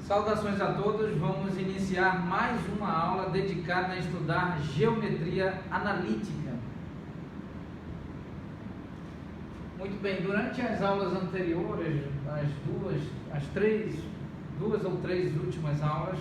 Saudações a todos, vamos iniciar mais uma aula dedicada a estudar geometria analítica. Muito bem, durante as aulas anteriores, duas ou três últimas aulas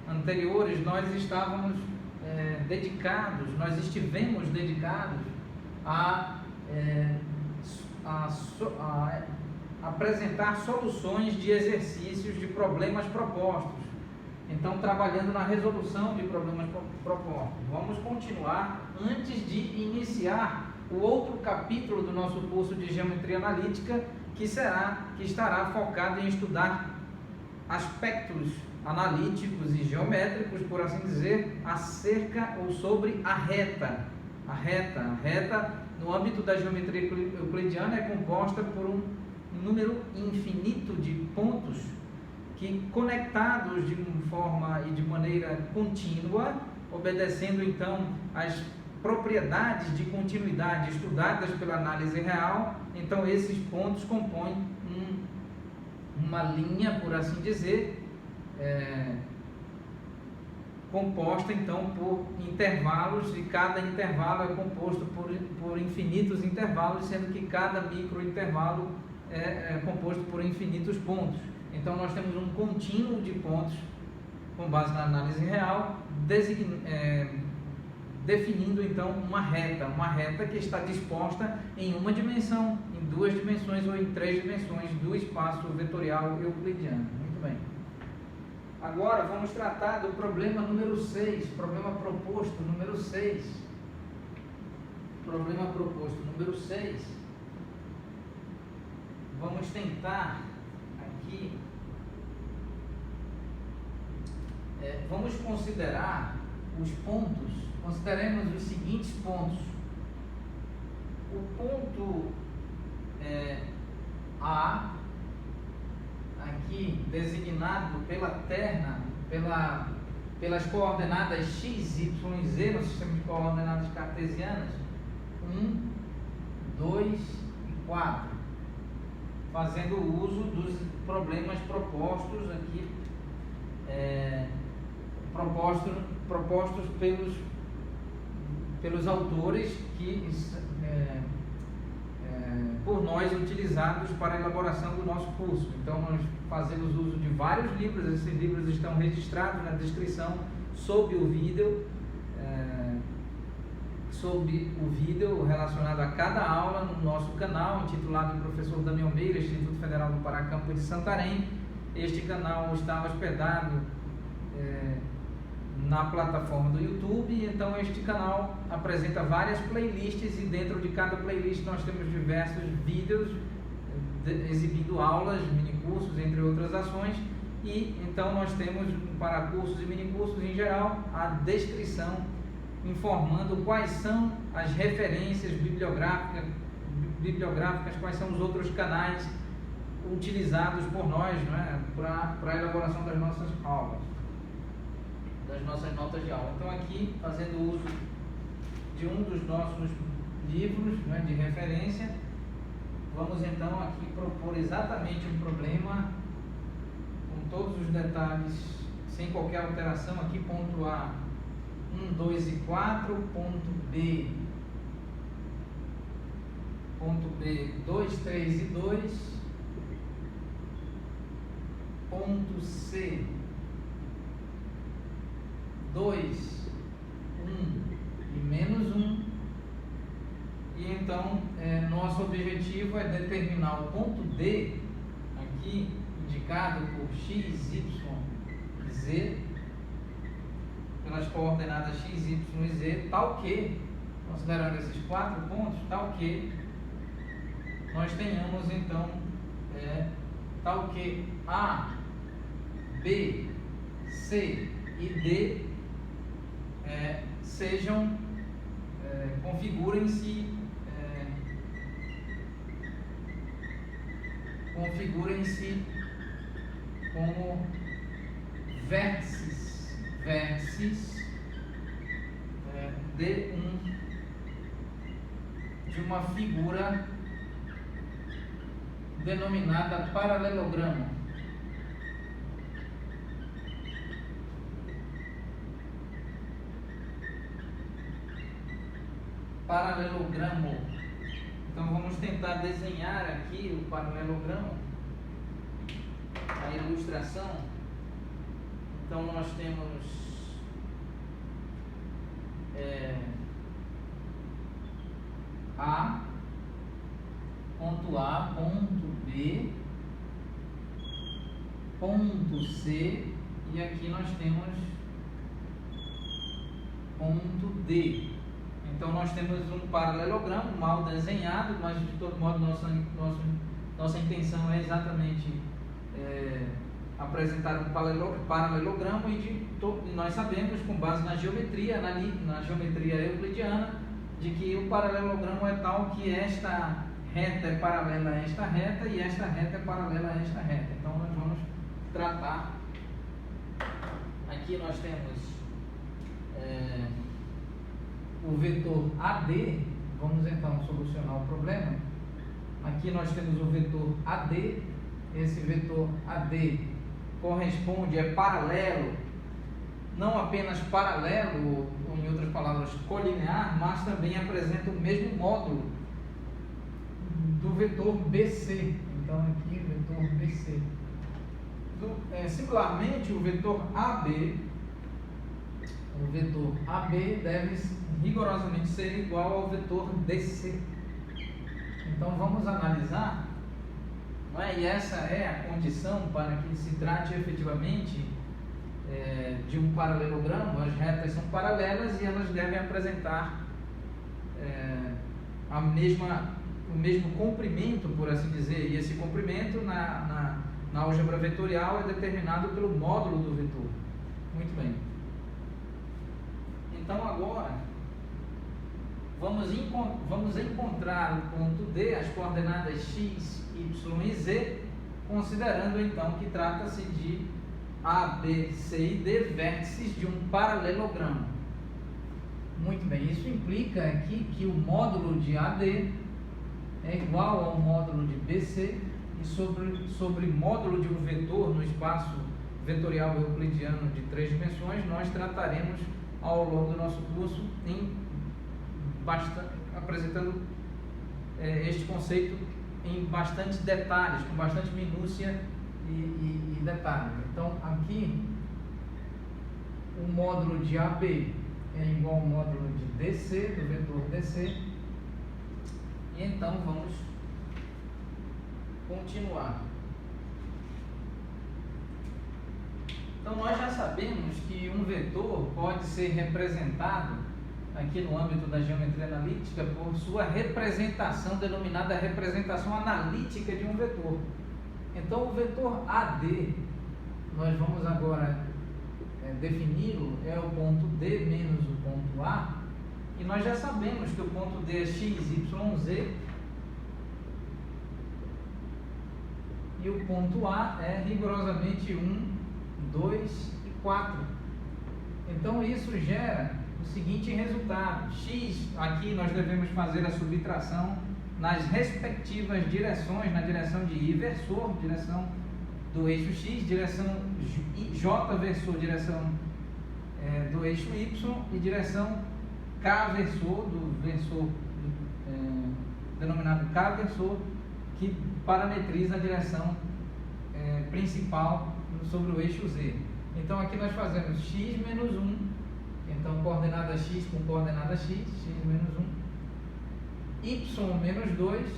anteriores, nós estivemos dedicados a apresentar soluções de exercícios de problemas propostos. Então, trabalhando na resolução de problemas propostos. Vamos continuar antes de iniciar o outro capítulo do nosso curso de Geometria Analítica, que estará focado em estudar aspectos analíticos e geométricos, por assim dizer, acerca ou sobre a reta. A reta, no âmbito da geometria euclidiana, é composta por um número infinito de pontos que, conectados de uma forma e de maneira contínua, obedecendo então às propriedades de continuidade estudadas pela análise real, então esses pontos compõem uma linha, por assim dizer, composta então por intervalos, e cada intervalo é composto por infinitos intervalos, sendo que cada microintervalo é composto por infinitos pontos. Então nós temos um contínuo de pontos com base na análise real, definindo então uma reta que está disposta em uma dimensão, em duas dimensões ou em três dimensões do espaço vetorial euclidiano. Muito bem. Agora vamos tratar do problema número 6, problema proposto número 6. Problema proposto número 6. Vamos tentar aqui, vamos considerar os pontos, consideremos os seguintes pontos. O ponto A, aqui designado pela terna, pelas coordenadas x, y e z no sistema de coordenadas cartesianas, 1, 2 e 4. Fazendo uso dos problemas propostos aqui, propostos pelos autores que por nós utilizados para a elaboração do nosso curso. Então nós fazemos uso de vários livros, esses livros estão registrados na descrição sob o vídeo relacionado a cada aula no nosso canal, intitulado Professor Daniel Meira, Instituto Federal do Pará, Campo de Santarém. Este canal está hospedado na plataforma do YouTube, então este canal apresenta várias playlists, e dentro de cada playlist nós temos diversos vídeos exibindo aulas, minicursos, entre outras ações. E então nós temos, para cursos e minicursos em geral, a descrição informando quais são as referências bibliográficas, quais são os outros canais utilizados por nós, para a elaboração das nossas aulas, das nossas notas de aula. Então aqui, fazendo uso de um dos nossos livros de referência, vamos então aqui propor exatamente um problema com todos os detalhes, sem qualquer alteração. Aqui ponto A, 1, 2 e 4, ponto B, 2, 3 e 2, ponto C, 2, 1 e menos 1, e então nosso objetivo é determinar o ponto D, aqui indicado por x, y e z, pelas coordenadas x, y e z, tal que, considerando esses 4 pontos, tal que nós tenhamos então, tal que A, B, C e D configurem-se como vértices de uma figura denominada paralelogramo. paralelogramo. Então vamos tentar desenhar aqui o paralelogramo, a ilustração. Então nós temos A, ponto A, ponto B, ponto C, e aqui nós temos ponto D. Então nós temos um paralelogramo mal desenhado, mas de todo modo nossa intenção é exatamente apresentar um paralelogramo, e nós sabemos, com base na geometria euclidiana, de que o paralelogramo é tal que esta reta é paralela a esta reta e esta reta é paralela a esta reta. Então nós vamos tratar. Aqui nós temos o vetor AD. Vamos então solucionar o problema. Aqui nós temos o vetor AD. Esse vetor AD corresponde, é paralelo, não apenas paralelo, ou em outras palavras, colinear, mas também apresenta o mesmo módulo do vetor BC. Então aqui o vetor BC. Similarmente, o vetor AB deve rigorosamente ser igual ao vetor DC. Então vamos analisar, não é? E essa é a condição para que se trate efetivamente de um paralelogramo. As retas são paralelas e elas devem apresentar o mesmo comprimento, por assim dizer, e esse comprimento na álgebra vetorial é determinado pelo módulo do vetor. Muito bem. Então agora vamos encontrar o ponto D, as coordenadas x, y e z, considerando então que trata-se de A, B, C e D, vértices de um paralelogramo. Muito bem, isso implica aqui que o módulo de AD é igual ao módulo de BC, e sobre módulo de um vetor no espaço vetorial euclidiano de 3 dimensões, nós trataremos ao longo do nosso curso, apresentando este conceito em bastante detalhes, com bastante minúcia e detalhes. Então, aqui, o módulo de AB é igual ao módulo de DC, do vetor DC. E então, vamos continuar. Então, nós já sabemos que um vetor pode ser representado, aqui no âmbito da geometria analítica, por sua representação, denominada representação analítica de um vetor. Então, o vetor AD, nós vamos agora defini-lo, é o ponto D menos o ponto A, e nós já sabemos que o ponto D é x, y, z, e o ponto A é rigorosamente 1, 2 e 4. Então isso gera o seguinte resultado: x, aqui nós devemos fazer a subtração nas respectivas direções, na direção de inversor, direção do eixo x, direção j versor, direção do eixo y, e direção k versor, do versor denominado k versor, que parametriza a direção principal sobre o eixo z. Então aqui nós fazemos x menos 1, então coordenada x com coordenada x, x menos 1, y menos 2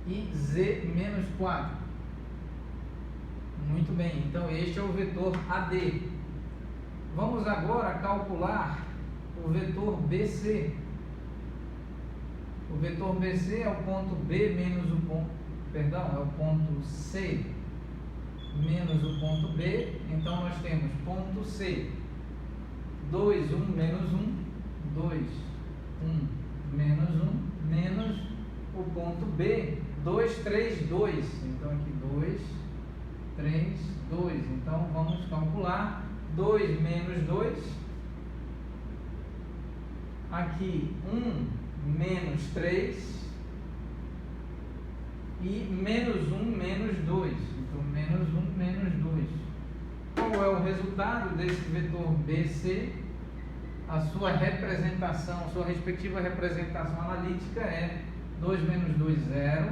e z menos 4. Muito bem, então este é o vetor AD. Vamos agora calcular o vetor BC. O vetor BC é o ponto B menos o ponto, é o ponto C menos o ponto B. Então nós temos ponto C, 2, 1, menos 1, 2, 1, menos 1, menos o ponto B, 2, 3, 2. Então aqui 2, 3, 2. Então vamos calcular 2 menos 2. Aqui 1 menos 3 e menos 1 menos 2. Então menos 1 menos 2. Qual é o resultado desse vetor BC? a sua representação, sua respectiva representação analítica é 2 menos 2, 0,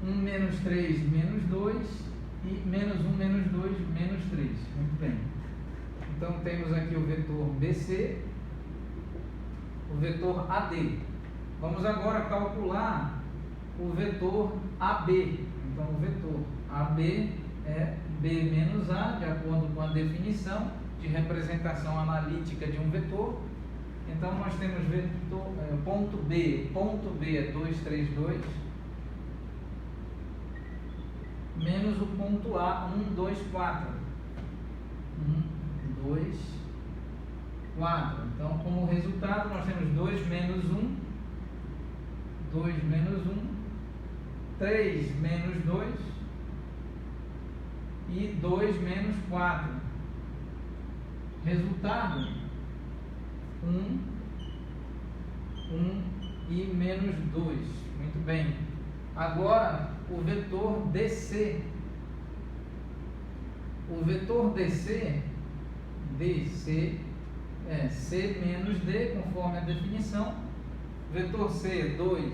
1 menos 3, menos 2 e menos 1 menos 2, menos 3. Muito bem. Então temos aqui o vetor BC, o vetor AD. Vamos agora calcular o vetor AB. Então o vetor AB é B menos A, de acordo com a definição de representação analítica de um vetor. Então nós temos vetor, ponto B é 2, 3, 2, menos o ponto A, 1, 2, 4. 1, 2, 4. Então, como resultado, nós temos 2 menos 1, 2 menos 1, 3 menos 2 e 2 menos 4. Resultado: 1 e menos 2. Muito bem. Agora, o vetor DC. O vetor DC é C menos D, conforme a definição. Vetor C é 2,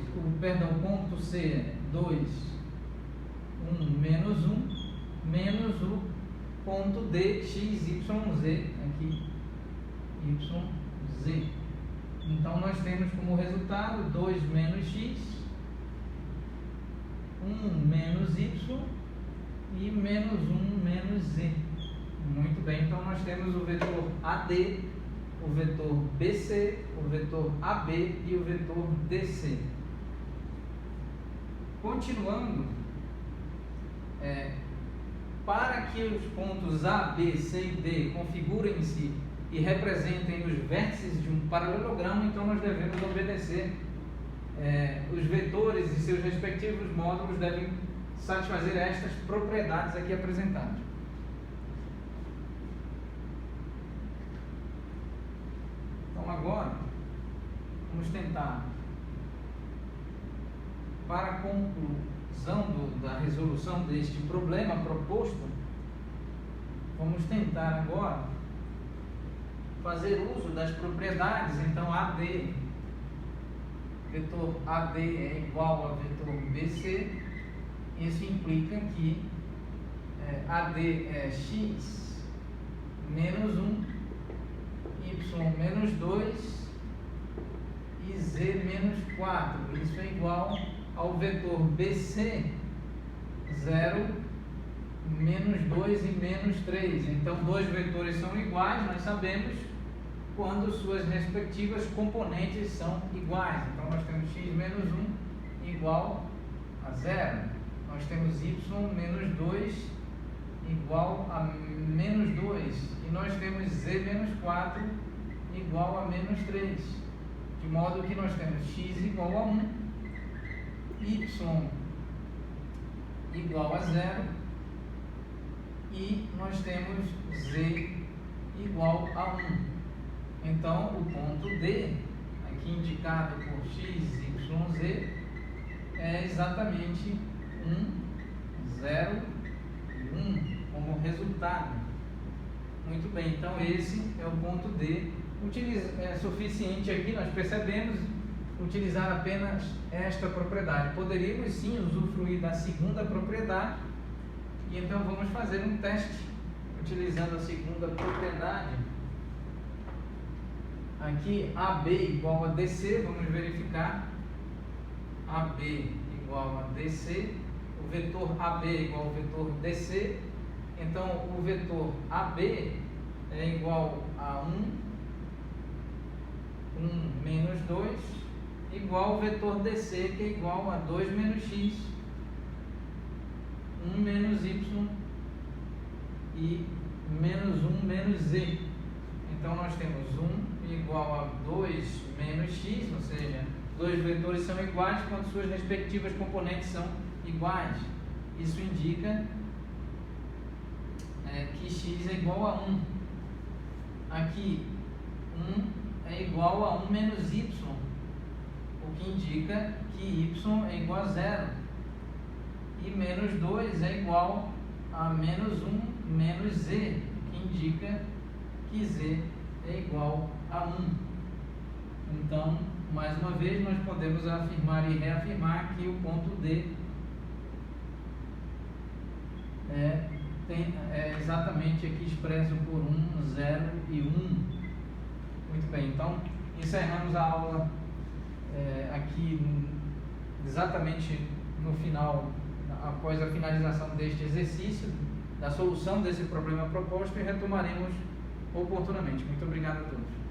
ponto C é 2, 1 menos 1, menos o ponto D, x, y, z, aqui, y, z. Então, nós temos como resultado 2 menos x, 1 menos y e menos 1 menos z. Muito bem, então nós temos o vetor AD, o vetor BC, o vetor AB e o vetor DC. Continuando, para que os pontos A, B, C e D configurem-se e representem os vértices de um paralelogramo, então nós devemos obedecer. Os vetores e seus respectivos módulos devem satisfazer estas propriedades aqui apresentadas. Então agora, vamos tentar, para a conclusão da resolução deste problema proposto, vamos tentar agora fazer uso das propriedades. Então AD, vetor AD é igual a vetor BC. Isso implica que AD é x menos 1, y menos 2 e z menos 4. Isso é igual ao vetor BC, 0, menos 2 e menos 3. Então, dois vetores são iguais, nós sabemos, quando suas respectivas componentes são iguais. Então, nós temos x menos 1 igual a 0. Nós temos y menos 2 igual a menos 2. E nós temos z menos 4 igual a menos 3. De modo que nós temos x igual a 1, y igual a 0 e nós temos z igual a 1. Então, o ponto D, aqui indicado por x, y, z, é exatamente 1, 0 e 1 como resultado. Muito bem, então esse é o ponto D. É suficiente aqui, nós percebemos, utilizar apenas esta propriedade. Poderíamos sim usufruir da segunda propriedade, e então vamos fazer um teste utilizando a segunda propriedade. Aqui AB igual a DC, vamos verificar. AB igual a DC, o vetor AB igual ao vetor DC. Então o vetor AB é igual a 1 menos 2, igual ao vetor DC, que é igual a 2 menos x, 1 menos y e menos 1 menos z. Então nós temos 1 igual a 2 menos x, ou seja, dois vetores são iguais quando suas respectivas componentes são iguais. Isso indica que x é igual a 1. Aqui 1 é igual a 1 menos y, o que indica que y é igual a 0. E menos 2 é igual a menos 1 menos z, o que indica que z é igual a 1. Então, mais uma vez, nós podemos afirmar e reafirmar que o ponto D é exatamente aqui expresso por 1, 0 e 1. Muito bem, então encerramos a aula aqui exatamente no final, após a finalização deste exercício, da solução desse problema proposto, e retomaremos oportunamente. Muito obrigado a todos.